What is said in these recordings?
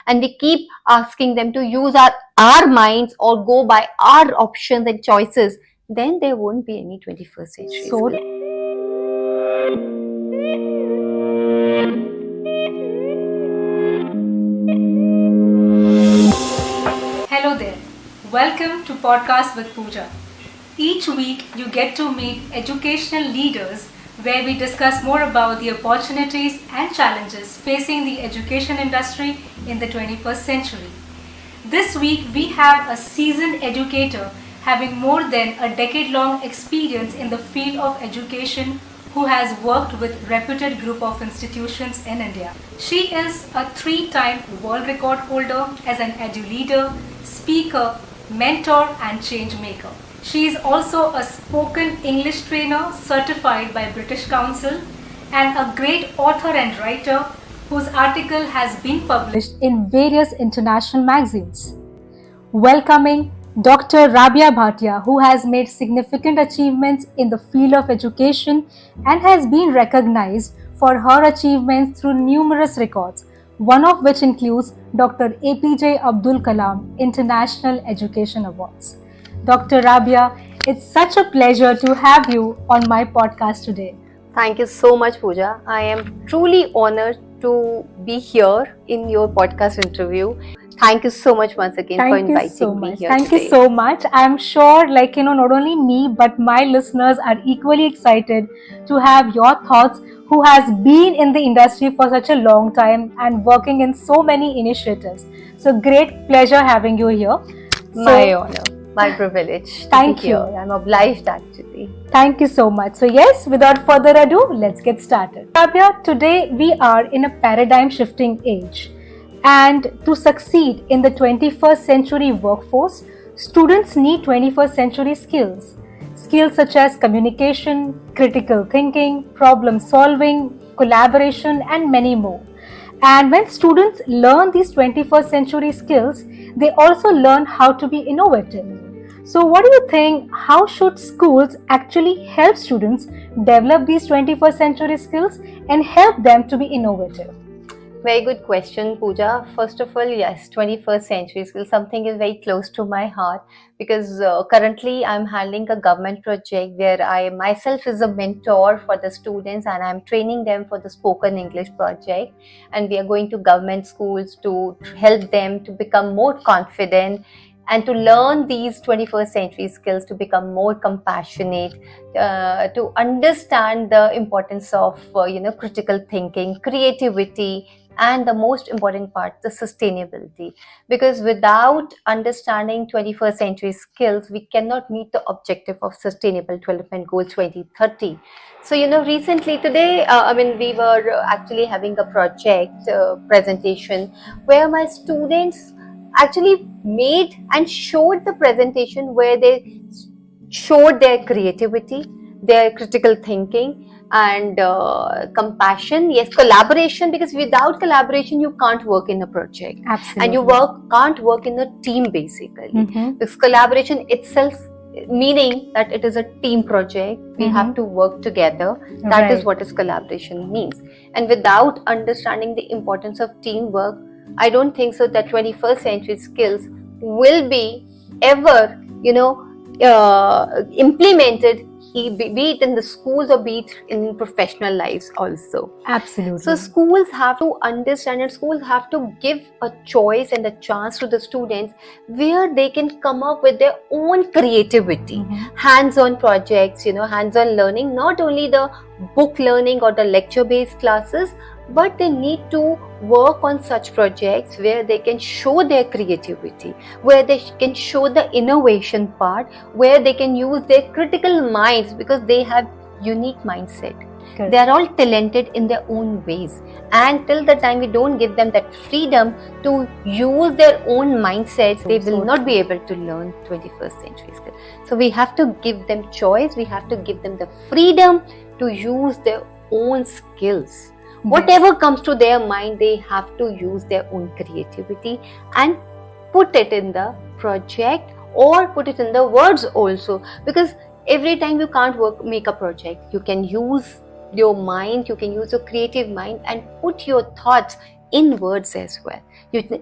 and we keep asking them to use our minds or go by our options and choices, then there won't be any 21st century skill. Hello there. Welcome to Podcast with Pooja. Each week you get to meet educational leaders where we discuss more about the opportunities and challenges facing the education industry in the 21st century. This week we have a seasoned educator having more than a decade-long experience in the field of education who has worked with reputed group of institutions in India. She is a 3-time world record holder as an edu leader, speaker, mentor and change maker. She is also a spoken English trainer certified by British Council and a great author and writer whose article has been published in various international magazines. Welcoming Dr. Rabiaah Bhatia, who has made significant achievements in the field of education and has been recognized for her achievements through numerous records, one of which includes Dr. APJ Abdul Kalam International Education Awards. Dr. Rabiaah, it's such a pleasure to have you on my podcast today. Thank you so much, Pooja. I am truly honored to be here in your podcast interview. Thank you so much once again for inviting me here. Thank you so much. I'm sure, not only me, but my listeners are equally excited to have your thoughts, who has been in the industry for such a long time and working in so many initiatives. So great pleasure having you here. My honor. My privilege. Thank you. I'm obliged actually. Thank you so much. So yes, without further ado, let's get started. Rabiaah, today we are in a paradigm shifting age. And to succeed in the 21st century workforce, students need 21st century skills. Skills such as communication, critical thinking, problem solving, collaboration, and many more. And when students learn these 21st century skills, they also learn how to be innovative. So what do you think, how should schools actually help students develop these 21st century skills and help them to be innovative? Very good question, Pooja. First of all, yes, 21st century skills, something is very close to my heart because currently I'm handling a government project where I myself is a mentor for the students and I'm training them for the spoken English project, and we are going to government schools to help them to become more confident and to learn these 21st century skills, to become more compassionate, to understand the importance of critical thinking, creativity, and the most important part, the sustainability. Because without understanding 21st century skills, we cannot meet the objective of Sustainable Development Goal 2030. So, recently today, we were actually having a project presentation where my students actually made and showed the presentation where they showed their creativity, their critical thinking, and compassion, yes, collaboration, because without collaboration you can't work in a project. Absolutely. And you can't work in a team basically. Because collaboration itself, meaning that it is a team project, we have to work together. That is what is collaboration means. And without understanding the importance of teamwork, I don't think so that 21st century skills will be ever implemented, be it in the schools or be it in professional lives also. Absolutely. So schools have to understand and schools have to give a choice and a chance to the students where they can come up with their own creativity, hands-on projects, hands-on learning, not only the book learning or the lecture-based classes, but they need to work on such projects where they can show their creativity, where they can show the innovation part, where they can use their critical minds, because they have unique mindset. Correct. They are all talented in their own ways, and till the time we don't give them that freedom to use their own mindsets, they will not be able to learn 21st century skills. So we have to give them choice, we have to give them the freedom to use their own skills. Whatever comes to their mind, they have to use their own creativity and put it in the project or put it in the words also. Because every time you can't make a project, you can use your mind, you can use your creative mind and put your thoughts in words as well.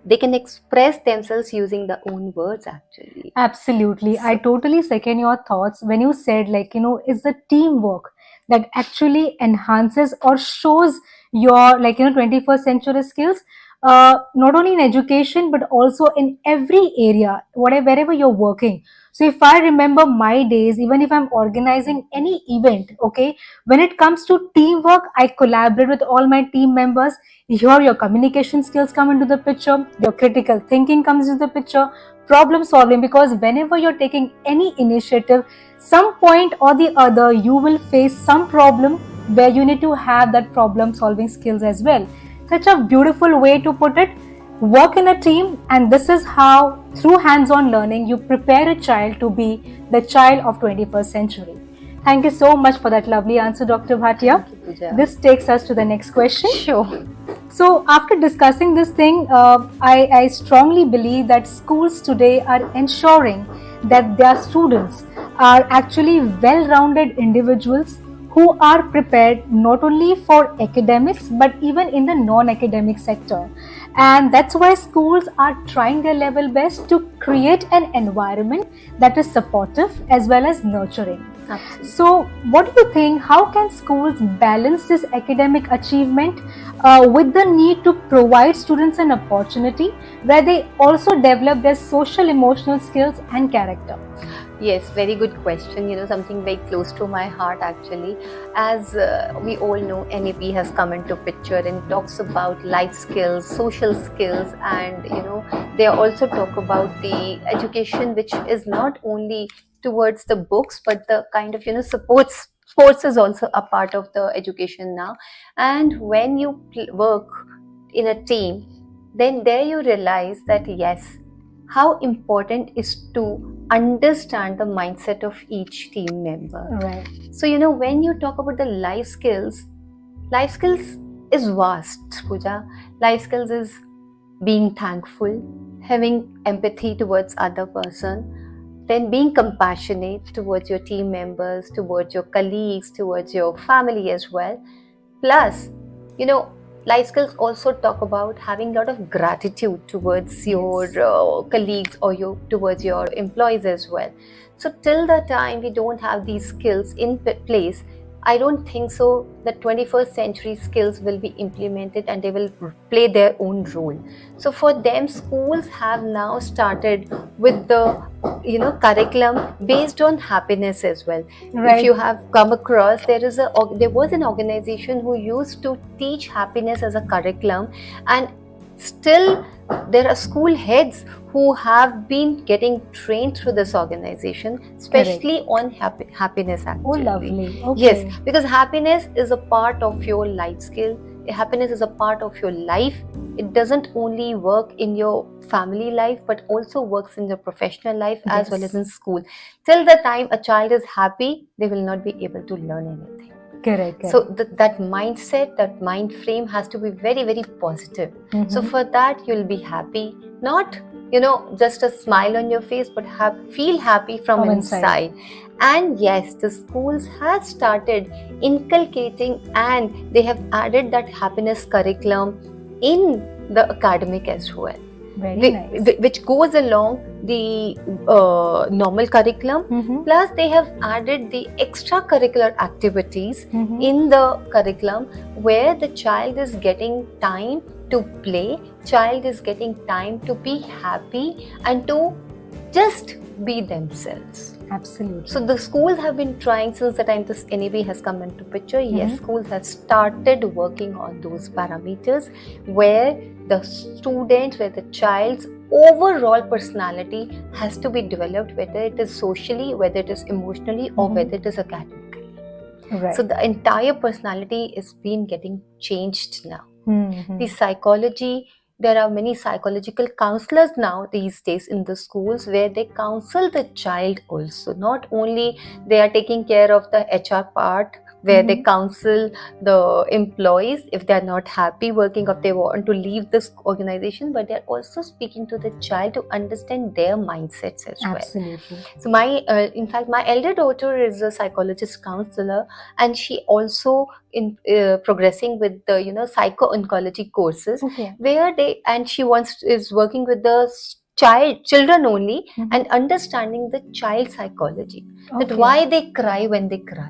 They can express themselves using their own words actually. Absolutely. I So, totally second your thoughts when you said, it's the teamwork that actually enhances or shows your, 21st century skills, not only in education, but also in every area, whatever, wherever you're working. So if I remember my days, even if I'm organizing any event, okay, when it comes to teamwork, I collaborate with all my team members. Here, your communication skills come into the picture, your critical thinking comes into the picture, problem solving, because whenever you're taking any initiative, some point or the other you will face some problem where you need to have that problem solving skills as well. Such a beautiful way to put it. Work in a team, and this is how through hands-on learning you prepare a child to be the child of 21st century. Thank you so much for that lovely answer, Dr. Bhatia. thank you, Pooja. This takes us to the next question. Sure. So, after discussing this thing, I strongly believe that schools today are ensuring that their students are actually well rounded individuals who are prepared not only for academics but even in the non academic sector. And that's why schools are trying their level best to create an environment that is supportive as well as nurturing. Absolutely. So, what do you think? How can schools balance this academic achievement with the need to provide students an opportunity where they also develop their social emotional skills and character? Yes, very good question. Something very close to my heart actually. As we all know, NEP has come into picture and talks about life skills, social skills, and they also talk about the education, which is not only towards the books, but the kind of sports is also a part of the education now. And when you work in a team, then there you realize that yes, how important is to understand the mindset of each team member. Right. So, when you talk about the life skills is vast, Pooja. Life skills is being thankful, having empathy towards other person, then being compassionate towards your team members, towards your colleagues, towards your family as well. Plus, life skills also talk about having a lot of gratitude towards your colleagues or towards your employees as well. So till the time we don't have these skills in place, I don't think so that 21st century skills will be implemented and they will play their own role. So for them, schools have now started with the curriculum based on happiness as well. Right. If you have come across, there was an organization who used to teach happiness as a curriculum, and still there are school heads who have been getting trained through this organization, especially on happiness actually. Oh, lovely. Okay. Yes, because happiness is a part of your life skill. Happiness is a part of your life. It doesn't only work in your family life, but also works in your professional life as well as in school. Till the time a child is happy, they will not be able to learn anything. Correct. So that mindset, that mind frame has to be very, very positive. Mm-hmm. So for that, you'll be happy. Not, just a smile on your face, but feel happy from inside. And yes, the schools have started inculcating and they have added that happiness curriculum in the academic as well. Very nice. Which goes along the normal curriculum. Mm-hmm. Plus they have added the extracurricular activities Mm-hmm. in the curriculum, where the child is getting time to play, child is getting time to be happy and to just be themselves. Absolutely. So the schools have been trying since the time this NEP has come into picture. Yes, schools have started working on those parameters where the student, where the child's overall personality has to be developed, whether it is socially, whether it is emotionally, or whether it is academically. Right. So the entire personality is being getting changed now. Mm-hmm. The psychology, there are many psychological counselors now these days in the schools where they counsel the child also. Not only they are taking care of the HR part, where they counsel the employees if they are not happy working, or they want to leave this organization, but they're also speaking to the child to understand their mindsets as well. Absolutely. So in fact, my elder daughter is a psychologist counselor, and she also in progressing with the psycho-oncology courses, where she is working with the children only, and understanding the child psychology, that why they cry when they cry,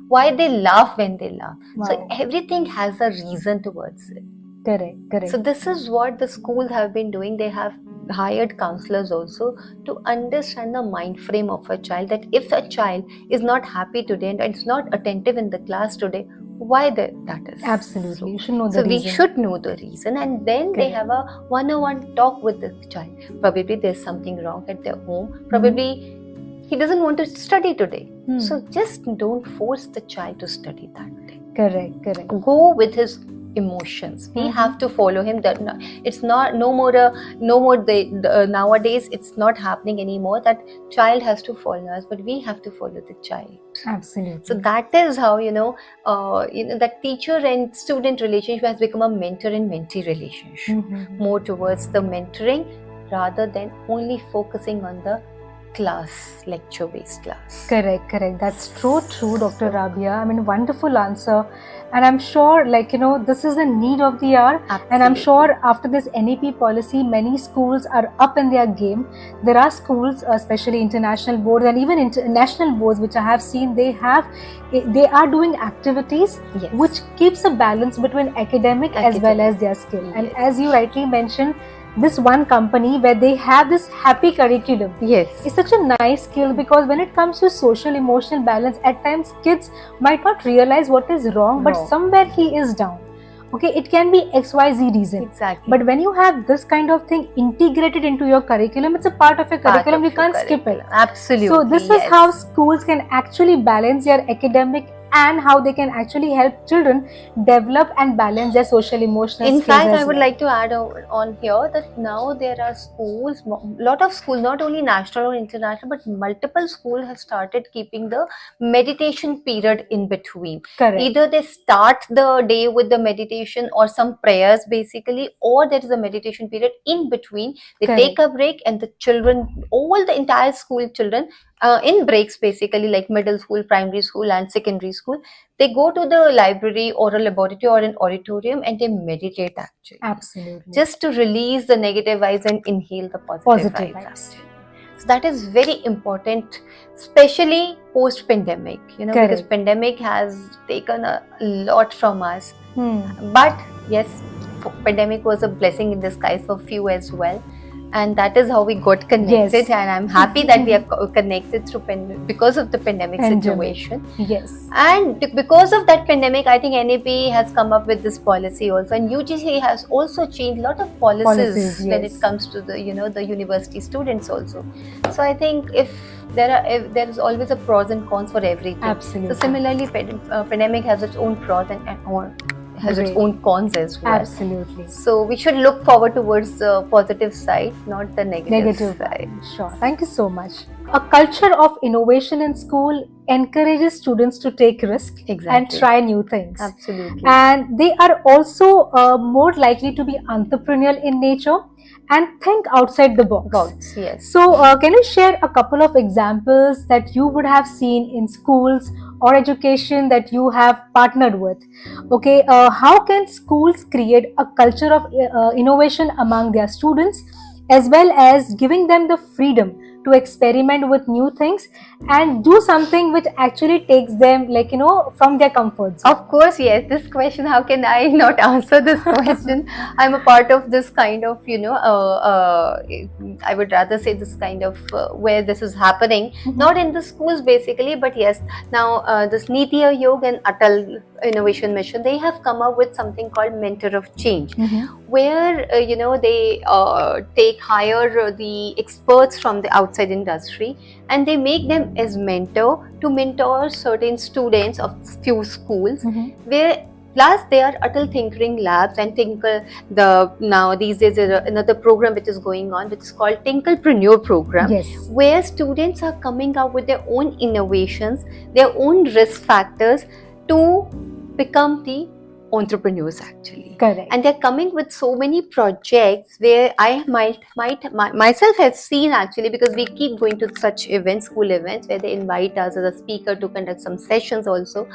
why they laugh when they laugh. So everything has a reason towards it. Correct. So this is what the schools have been doing. They have hired counselors also to understand the mind frame of a child, that if a child is not happy today and it's not attentive in the class today, why that is. Absolutely. You should know the reason. We should know the reason, and then they have a one-on-one talk with the child. Probably there's something wrong at their home. Probably he doesn't want to study today. So just don't force the child to study that day. Correct. Go with his emotions. We have to follow him. That it's not no more nowadays it's not happening anymore that child has to follow us, but we have to follow the child. Absolutely. So that is how that teacher and student relationship has become a mentor and mentee relationship, more towards the mentoring rather than only focusing on the lecture based class. Correct. That's true, Dr. Rabiaah. I mean, wonderful answer. And I'm sure, this is the need of the hour. Absolutely. And I'm sure after this NEP policy, many schools are up in their game. There are schools, especially international boards and even national boards, which I have seen, they are doing activities which keeps a balance between academic as well as their skill. And as you rightly mentioned, this one company where they have this happy curriculum. It's such a nice skill, because when it comes to social emotional balance, at times kids might not realize what is wrong, but somewhere he is down. Okay, it can be XYZ reason. Exactly. But when you have this kind of thing integrated into your curriculum, it's a part of your curriculum, you can't skip it. Absolutely. So this is how schools can actually balance their academic and how they can actually help children develop and balance their social emotional skills. In fact, I would like to add on here that now there are schools, lot of schools, not only national or international, but multiple schools have started keeping the meditation period in between. Correct. Either they start the day with the meditation or some prayers basically, or there is a meditation period in between. They take a break, and the children, all the entire school children, in breaks basically, like middle school, primary school and secondary school, they go to the library or a laboratory or an auditorium and they meditate actually. Absolutely. Just to release the negative vibes and inhale the positive vibes. So that is very important, especially post-pandemic, because pandemic has taken a lot from us. But yes, pandemic was a blessing in disguise for few as well. And that is how we got connected, and I'm happy that we are connected through because of the pandemic situation. Yes. And because of that pandemic, I think NEP has come up with this policy also, and UGC has also changed a lot of policies when it comes to the the university students also. So I think if there is always a pros and cons for everything. Absolutely. So similarly, pandemic has its own pros and has its own cons as well. Absolutely. So we should look forward towards the positive side, not the negative side. Sure. Thank you so much. A culture of innovation in school encourages students to take risks and try new things. Absolutely. And they are also more likely to be entrepreneurial in nature and think outside the box. Yes. So can you share a couple of examples that you would have seen in schools or education that you have partnered with? Okay, how can schools create a culture of innovation among their students, as well as giving them the freedom to experiment with new things and do something which actually takes them from their comfort zone? Of course, yes. This question, how can I not answer this question? I'm a part of this kind of, I would rather say this kind of where this is happening, not in the schools basically, but yes, now this Niti Aayog and Atal Innovation Mission, they have come up with something called Mentor of Change, where, they hire the experts from the outside industry, and they make them as mentor to mentor certain students of few schools, where plus there are Atal Tinkering Labs and now these days there is another program which is going on, which is called Tinkerpreneur program, where students are coming up with their own innovations, their own risk factors, to become the entrepreneurs actually. Correct. And they're coming with so many projects where I myself have seen actually, because we keep going to such events, school events, where they invite us as a speaker to conduct some sessions also,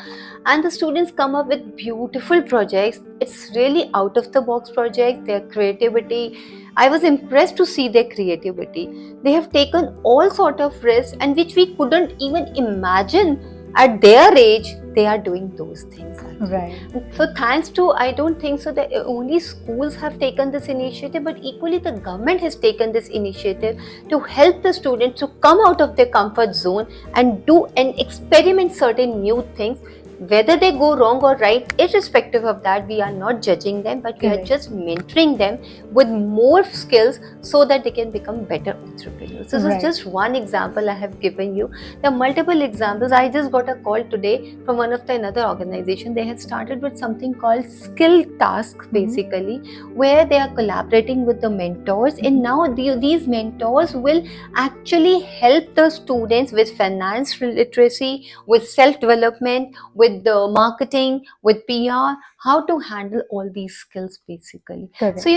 and the students come up with beautiful projects. It's really out of the box projects. Their creativity, I was impressed to see their creativity. They have taken all sort of risks, and which we couldn't even imagine at their age. They are doing those things actually. Right. So thanks to, I don't think so that only schools have taken this initiative, but equally the government has taken this initiative to help the students to come out of their comfort zone and do and experiment certain new things. Whether they go wrong or right, irrespective of that, we are not judging them, but we are just mentoring them with more skills so that they can become better entrepreneurs. So this is just one example I have given you. There are multiple examples. I just got a call today from one of the another organization. They had started with something called skill task, basically, where they are collaborating with the mentors, and now these mentors will actually help the students with finance literacy, with self-development, with the marketing, with PR, how to handle all these skills basically. Correct. So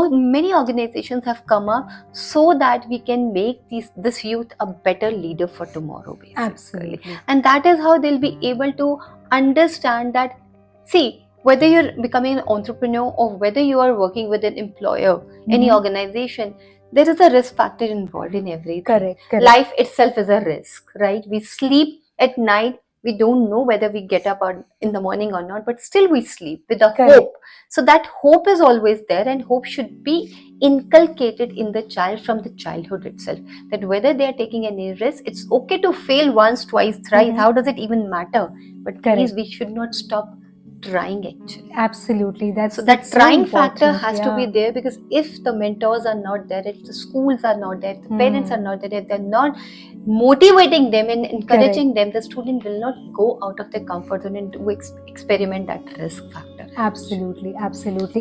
many organizations have come up so that we can make this youth a better leader for tomorrow basically. Absolutely. And that is how they'll be able to understand that, see, whether you're becoming an entrepreneur or whether you are working with an employer, any organization, there is a risk factor involved in everything. Correct. Life itself is a risk, right? We sleep at night. We don't know whether we get up in the morning or not, but still we sleep with a hope. So that hope is always there, and hope should be inculcated in the child from the childhood itself. That whether they are taking any risk, it's okay to fail once, twice, thrice. How does it even matter? But please, we should not stop trying actually. Absolutely. So that trying factor has to be there, because if the mentors are not there, if the schools are not there, if the parents are not there, if they're not motivating them and encouraging them, the student will not go out of their comfort zone and do experiment that risk factor. Absolutely.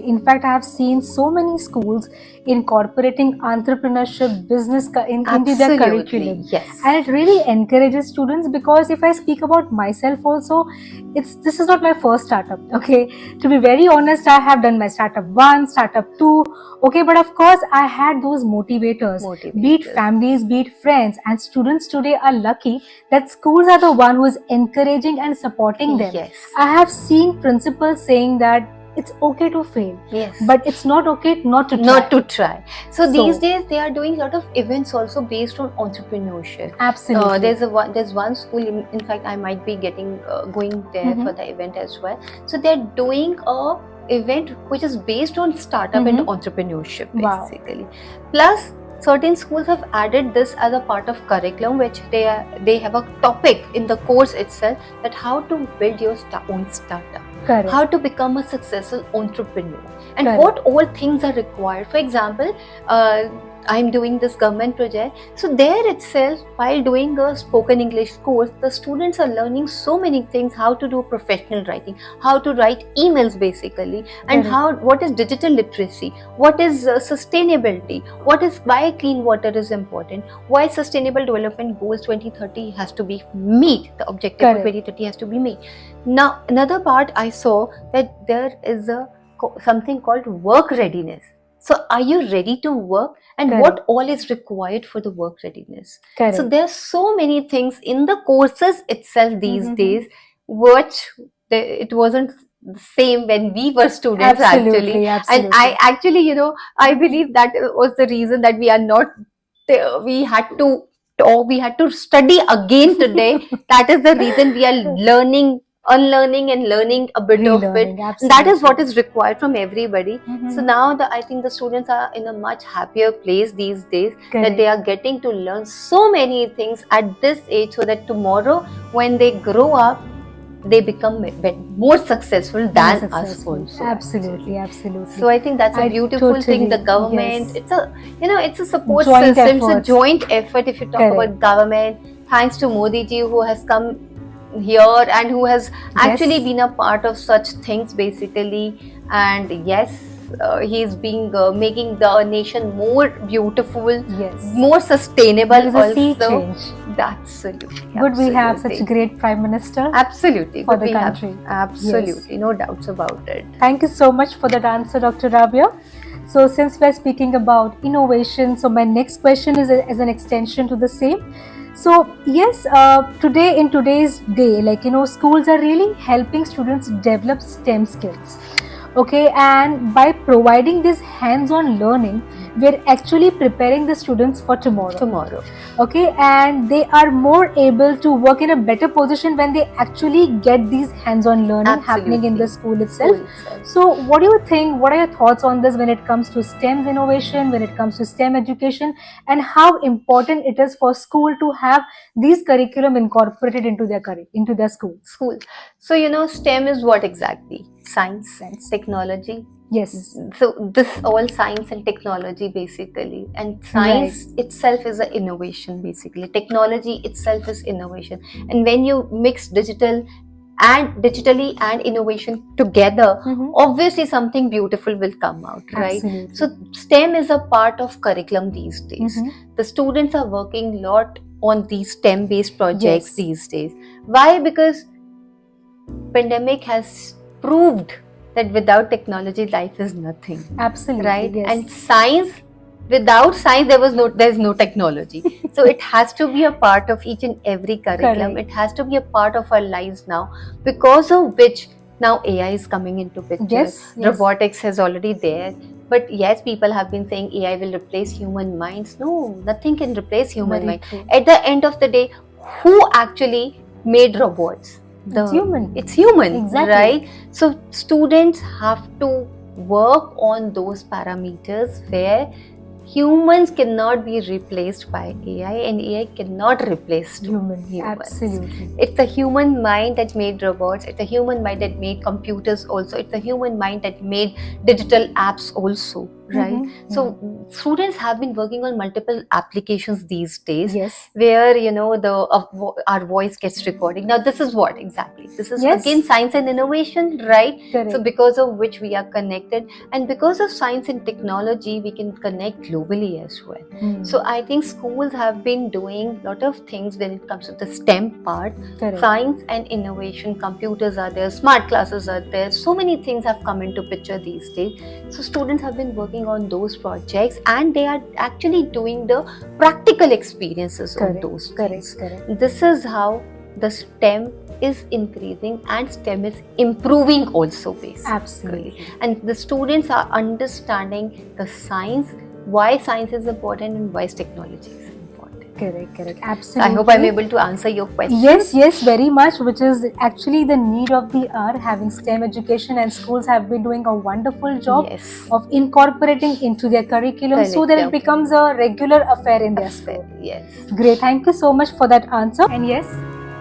In fact, I have seen so many schools incorporating entrepreneurship, business into their curriculum. Yes. And it really encourages students, because if I speak about myself also, this is not my first startup. Okay, to be very honest, I have done my startup 1, startup 2. Okay, but of course I had those motivators. Be it families, be it friends, and students today are lucky that schools are the one who is encouraging and supporting them. Yes. I have seen principals saying that it's okay to fail, but it's not okay not to try. So these days they are doing a lot of events also based on entrepreneurship. Absolutely. There's one school, in fact I might be going there for the event as well. So they're doing a event which is based on startup and entrepreneurship basically. Plus certain schools have added this as a part of curriculum, which they have a topic in the course itself, that how to build your own startup. Correct. How to become a successful entrepreneur, and what all things are required. For example, I'm doing this government project. So there itself, while doing a spoken English course, the students are learning so many things: how to do professional writing, how to write emails basically, and what is digital literacy, what is sustainability, why clean water is important, why sustainable development goals 2030 has to be meet, the objective for 2030 has to be met. Now another part I saw, that there is something called work readiness. So are you ready to work, and what all is required for the work readiness? So there are so many things in the courses itself these days, which it wasn't the same when we were students. Absolutely. And I actually, I believe that was the reason that we had to study again today. That is the reason we are unlearning and learning a bit of it. That is what is required from everybody. So now I think the students are in a much happier place these days, that they are getting to learn so many things at this age, so that tomorrow when they grow up, they become more successful than us also. Absolutely. So I think that's a beautiful thing. The government, it's a support system. It's a joint effort. If you talk about government, thanks to Modi ji, who has come here and who has actually been a part of such things basically. And yes, he's being making the nation more beautiful, Yes. more sustainable. There is a sea also. change. Absolutely. Good we have such a absolutely. great Prime Minister. Absolutely. for Good the we have. country. Absolutely. No doubts about it. Thank you so much for that answer, Dr. Rabiaah. So since we're speaking about innovation, so my next question is as an extension to the same. So yes, today in today's day, schools are really helping students develop STEM skills. Okay, and by providing this hands-on learning, we're actually preparing the students for tomorrow. Okay, and they are more able to work in a better position when they actually get these hands-on learning happening in the school itself. So what do you think, what are your thoughts on this when it comes to STEM innovation, when it comes to STEM education, and how important it is for school to have these curriculum incorporated into their school? So STEM is what exactly? Science, technology. Yes. So this all science and technology basically, and science itself is an innovation basically. Technology itself is innovation, and when you mix digitally and innovation together, obviously something beautiful will come out, right? Absolutely. So STEM is a part of curriculum these days. The students are working a lot on these STEM based projects these days. Why? Because pandemic has proved that without technology life is nothing. Absolutely. Right? Yes. And science, without science there's no technology. So it has to be a part of each and every curriculum. It has to be a part of our lives now, because of which now AI is coming into picture. Robotics is already there. But yes, people have been saying AI will replace human minds. No, nothing can replace human mind. At the end of the day, who actually made robots? It's human. Exactly. Right? So students have to work on those parameters where humans cannot be replaced by AI, and AI cannot replace humans. Absolutely. It's the human mind that made robots. It's the human mind that made computers also. It's the human mind that made digital apps also. Right? So students have been working on multiple applications these days, where our voice gets recorded. Now this is what exactly? This is again science and innovation, right? So because of which we are connected, and because of science and technology we can connect globally as well. So I think schools have been doing a lot of things when it comes to the STEM part. Science and innovation, computers are there, smart classes are there, so many things have come into picture these days. So students have been working on those projects, and they are actually doing the practical experiences on those things. This is how the STEM is increasing and STEM is improving also basically. Absolutely. And the students are understanding the science, why science is important and why technology is important. Correct. Absolutely. I hope I'm able to answer your question. Yes, very much, which is actually the need of the hour, having STEM education, and schools have been doing a wonderful job of incorporating into their curriculum so that it becomes a regular affair in their school. Great. Thank you so much for that answer. And yes,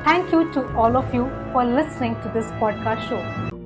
thank you to all of you for listening to this podcast show.